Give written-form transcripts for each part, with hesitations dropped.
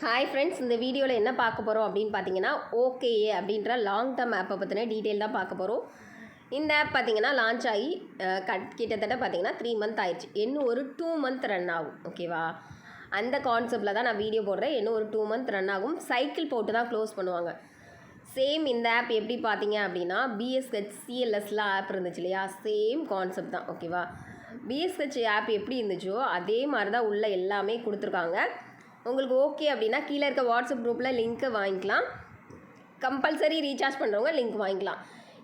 Hi friends, இந்த வீடியோவில் என்ன பார்க்க போகிறோம் அப்படின்னு பார்த்தீங்கன்னா, ஓகேஏ அப்படின்ற லாங் டேர்ம் ஆப்பை பற்றின டீட்டெயில் தான் பார்க்க போகிறோம். இந்த ஆப் பார்த்தீங்கன்னா லான்ச் ஆகி கிட்டத்தட்ட பார்த்தீங்கன்னா 3 மந்த் ஆயிடுச்சு. இன்னும் ஒரு 2 மந்த் ரன் ஆகும். ஓகேவா? அந்த கான்செப்டில் தான் நான் வீடியோ போடுறேன். இன்னும் ஒரு 2 மந்த் ரன் ஆகும். சைக்கிள் போட்டு தான் க்ளோஸ் பண்ணுவாங்க. சேம் இந்த ஆப் எப்படி பார்த்தீங்க அப்படின்னா பிஎஸ்ஹெச் சிஎல்எஸ்லாம் ஆப் இருந்துச்சு இல்லையா, சேம் கான்செப்ட் தான். ஓகேவா? பிஎஸ்ஹெச் ஆப் எப்படி இருந்துச்சோ அதே மாதிரி தான் உள்ள எல்லாமே கொடுத்துருக்காங்க. உங்களுக்கு ஓகே அப்படின்னா கீழே இருக்க வாட்ஸ்அப் குரூப்பில் லிங்க்கை வாங்கிக்கலாம். கம்பல்சரி ரீசார்ஜ் பண்ணுறவங்க லிங்க் வாங்கிக்கலாம்.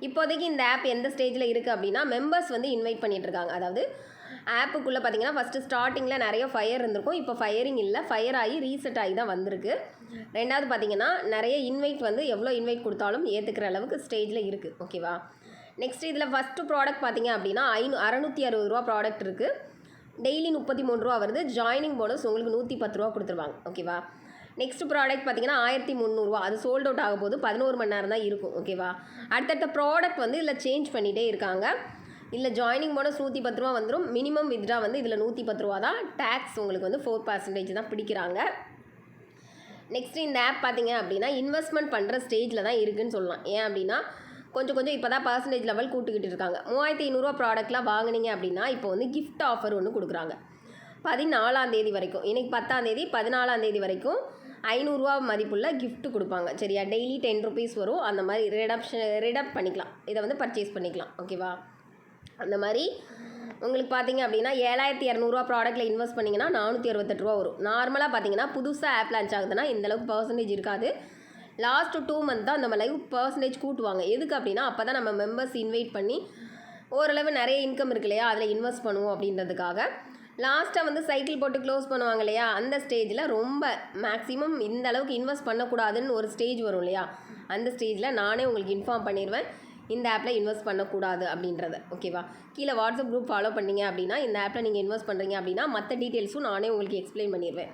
இப்போதைக்கு இந்த ஆப் எந்த ஸ்டேஜில் இருக்குது அப்படின்னா மெம்பர்ஸ் வந்து இன்வைட் பண்ணிகிட்ருக்காங்க. அதாவது ஆப்புக்குள்ளே பார்த்தீங்கன்னா ஃபஸ்ட்டு ஸ்டார்டிங்கில் நிறைய ஃபயர் இருந்திருக்கும். இப்போ ஃபயரிங் இல்லை, ஃபயர் ஆகி ரீசெட் ஆகி தான் வந்திருக்கு. ரெண்டாவது பார்த்தீங்கன்னா நிறைய இன்வைட் வந்து எவ்வளோ இன்வைட் கொடுத்தாலும் ஏற்றுக்கிற அளவுக்கு ஸ்டேஜில் இருக்குது. ஓகேவா? நெக்ஸ்ட் இதில் ஃபஸ்ட்டு ப்ராடக்ட் பார்த்தீங்க அப்படின்னா 660 ரூபா ப்ராடக்ட் இருக்குது. டெய்லி 33 ரூபா வருது. ஜாயினிங் போனஸ் உங்களுக்கு 110 ரூபா கொடுத்துருவாங்க. ஓகேவா? நெக்ஸ்ட் ப்ராடக்ட் பார்த்தீங்கன்னா 1300 ரூபா. அது சோல்ட் அவுட் ஆக போது 11 மணி நேரம் தான் இருக்கும். ஓகேவா? அடுத்தடுத்த ப்ராடக்ட் வந்து இதில் சேஞ்ச் பண்ணிகிட்டே இருக்காங்க. இதில் ஜாயினிங் போனஸ் 110 ரூபா வந்துடும். மினிமம் வித்ட்ரா வந்து இதில் 110 ரூபா தான். டேக்ஸ் உங்களுக்கு வந்து 4% தான் பிடிக்கிறாங்க. நெக்ஸ்ட் இந்த ஆப் பார்த்தீங்க அப்படின்னா இன்வெஸ்ட்மெண்ட் பண்ணுற ஸ்டேஜில் தான் இருக்குதுன்னு சொல்லலாம். ஏன் அப்படின்னா கொஞ்சம் இப்போ தான் பர்சன்டேஜ் லெவல் கூட்டுக்கிட்டு இருக்காங்க. 3500 ப்ராடக்ட்லாம் வாங்கினீங்க அப்படின்னா இப்போ வந்து கிஃப்ட் ஆஃபர் ஒன்று கொடுக்குறாங்க. 14ஆம் தேதி வரைக்கும், இன்றைக்கி 10ஆம் தேதி 14ஆம் தேதி வரைக்கும் 500 ரூபா மதிப்புள்ள கிஃப்ட்டு கொடுப்பாங்க. சரியா? டெய்லி 10 ருபீஸ் வரும். அந்த மாதிரி ரிடப்ட் பண்ணிக்கலாம். இதை வந்து பர்ச்சேஸ் பண்ணிக்கலாம். ஓகேவா? அந்த மாதிரி உங்களுக்கு பார்த்தீங்க அப்படின்னா 7200 ப்ராடக்ட்டில் இன்வெஸ்ட் பண்ணிங்கன்னா 468 ரூபா வரும். நார்மலாக பார்த்தீங்கன்னா புதுசாக ஆப் லான்ச் ஆகுதுன்னா இந்தளவுக்கு பர்சன்டேஜ் இருக்காது. லாஸ்ட்டு 2 மந்த் தான் நம்ம லைவ் பர்சன்டேஜ் கூட்டுவாங்க. எதுக்கு அப்படின்னா அப்போ தான் நம்ம மெம்பர்ஸ் இன்வைட் பண்ணி ஓரளவு நிறைய இன்கம் இருக்கு இல்லையா, அதில் இன்வெஸ்ட் பண்ணுவோம் அப்படின்றதுக்காக. லாஸ்ட்டாக வந்து சைக்கிள் போட்டு க்ளோஸ் பண்ணுவாங்க இல்லையா, அந்த ஸ்டேஜில் ரொம்ப மேக்ஸிமம் இந்த அளவுக்கு இன்வெஸ்ட் பண்ணக்கூடாதுன்னு ஒரு ஸ்டேஜ் வரும் இல்லையா, அந்த ஸ்டேஜில் நானே உங்களுக்கு இன்ஃபார்ம் பண்ணிடுவேன் இந்த ஆப்பில் இன்வெஸ்ட் பண்ணக்கூடாது அப்படின்றத. ஓகேவா? கீழே வாட்ஸ்அப் குரூப் ஃபாலோ பண்ணிங்க அப்படின்னா இந்த ஆப்பில் நீங்கள் இன்வெஸ்ட் பண்ணுறீங்க அப்படின்னா மற்ற டீட்டெயில்ஸும் நானே உங்களுக்கு எக்ஸ்பிளைன் பண்ணிடுவேன்.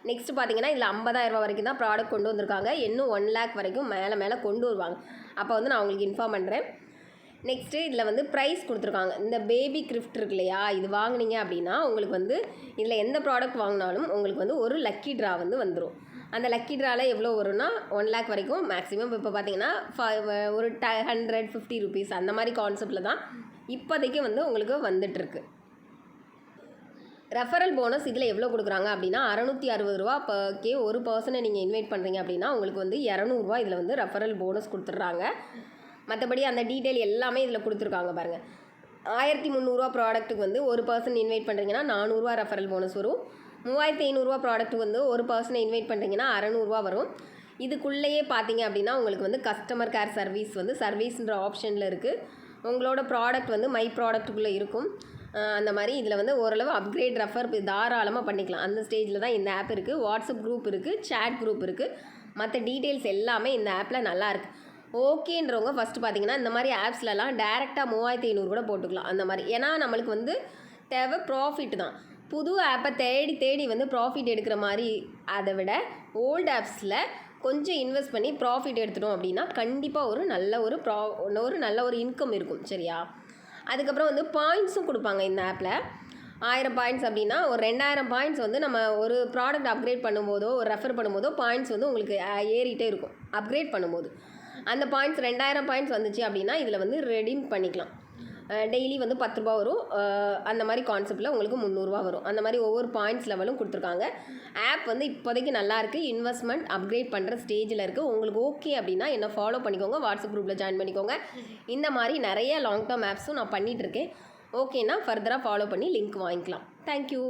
நெக்ஸ்ட் பார்த்தீங்கன்னா இதில் 50,000 ரூபா வரைக்கும் தான் ப்ராடக்ட் கொண்டு வந்திருக்காங்க. இன்னும் 1 லேக் வரைக்கும் மேலே கொண்டு வருவாங்க. அப்போ வந்து நான் உங்களுக்கு இன்ஃபார்ம் பண்ணுறேன். நெக்ஸ்ட்டு இதில் வந்து ப்ரைஸ் கொடுத்துருக்காங்க. இந்த பேபி கிஃப்ட் இருக்கு இல்லையா, இது வாங்கினீங்க அப்படின்னா உங்களுக்கு வந்து இதில் எந்த ப்ராடக்ட் வாங்கினாலும் உங்களுக்கு வந்து ஒரு லக்கி ட்ரா வந்து வந்துடும். அந்த லக்கி ட்ராவில் எவ்வளோ வரும்னா 1 லேக் வரைக்கும் மேக்ஸிமம். இப்போ பார்த்தீங்கன்னா ஒரு 150 ருபீஸ் அந்த மாதிரி கான்செப்டில் தான் இப்போதைக்கு வந்து உங்களுக்கு வந்துட்டுருக்கு. ரெஃபரல் போனஸ் இதில் எவ்வளோ கொடுக்குறாங்க அப்படின்னா 660 ரூபா ஒரு பர்சனை நீங்கள் இன்வைட் பண்ணுறீங்க அப்படின்னா உங்களுக்கு வந்து 200 ரூபா இதில் வந்து ரெஃபரல் போனஸ் கொடுத்துட்றாங்க. மற்றபடி அந்த டீட்டெயில் எல்லாமே இதில் கொடுத்துருக்காங்க பாருங்கள். 1300 ப்ராடக்ட்டுக்கு வந்து ஒரு பர்சன் இன்வைட் பண்ணுறீங்கன்னா 400 ரூபா ரெஃபரல் போனஸ் வரும். 3500 ப்ராடக்ட்டுக்கு வந்து ஒரு பர்சனை இன்வைட் பண்ணுறீங்கன்னா 600 ரூபா வரும். இதுக்குள்ளேயே பார்த்தீங்க அப்படின்னா உங்களுக்கு வந்து கஸ்டமர் கேர் சர்வீஸ் வந்து சர்வீஸ்ன்ற ஆப்ஷனில் இருக்குது. உங்களோட ப்ராடக்ட் வந்து மை ப்ராடக்ட்டுக்குள்ளே இருக்கும். அந்த மாதிரி இதில் வந்து ஓரளவு அப்கிரேட் ரெஃபர் தாராளமாக பண்ணிக்கலாம். அந்த ஸ்டேஜில் தான் இந்த ஆப் இருக்குது. வாட்ஸ்அப் குரூப் இருக்குது, சேட் குரூப் இருக்குது. மற்ற டீட்டெயில்ஸ் எல்லாமே இந்த ஆப்பில் நல்லா இருக்குது. ஓகேன்றவங்க ஃபஸ்ட்டு பார்த்தீங்கன்னா இந்த மாதிரி ஆப்ஸ்லலாம் டேரெக்டாக 3500 கூட போட்டுக்கலாம். அந்த மாதிரி ஏன்னா நம்மளுக்கு வந்து தேவை ப்ராஃபிட் தான். புது ஆப்பை தேடி வந்து ப்ராஃபிட் எடுக்கிற மாதிரி அதை விட ஓல்டு ஆப்ஸில் கொஞ்சம் இன்வெஸ்ட் பண்ணி ப்ராஃபிட் எடுத்துட்டோம் அப்படின்னா கண்டிப்பாக ஒரு நல்ல ஒரு இன்கம் இருக்கும். சரியா? அதுக்கப்புறம் வந்து பாயிண்ட்ஸும் கொடுப்பாங்க இந்த ஆப்பில். 1000 பாயிண்ட்ஸ் அப்படின்னா ஒரு 2000 பாயிண்ட்ஸ் வந்து நம்ம ஒரு ப்ராடக்ட் அப்கிரேட் பண்ணும்போதோ ஒரு ரெஃபர் பண்ணும்போதோ பாயிண்ட்ஸ் வந்து உங்களுக்கு ஏறிட்டே இருக்கும். அப்கிரேட் பண்ணும்போது அந்த பாயிண்ட்ஸ் 2000 பாயிண்ட்ஸ் வந்துச்சு அப்படின்னா இதில் வந்து ரெடீம் பண்ணிக்கலாம். டெய்லி வந்து 10 ரூபா வரும். அந்த மாதிரி கான்செப்டில் உங்களுக்கு 300 ரூபா வரும். அந்த மாதிரி ஒவ்வொரு பாயிண்ட்ஸ் லெவலும் கொடுத்துருக்காங்க. ஆப் வந்து இப்போதைக்கு நல்லாயிருக்கு. இன்வெஸ்ட்மெண்ட் அப்கிரேட் பண்ணுற ஸ்டேஜில் இருக்குது. உங்களுக்கு ஓகே அப்படின்னா என்ன ஃபாலோ பண்ணிக்கோங்க, வாட்ஸ்அப் குரூப்பில் ஜாயின் பண்ணிக்கோங்க. இந்த மாதிரி நிறைய லாங் டேர்ம் ஆப்ஸும் நான் பண்ணிகிட்ருக்கேன். ஓகேன்னா ஃபர்தராக ஃபாலோ பண்ணி லிங்க் வாங்கிக்கலாம். தேங்க்யூ.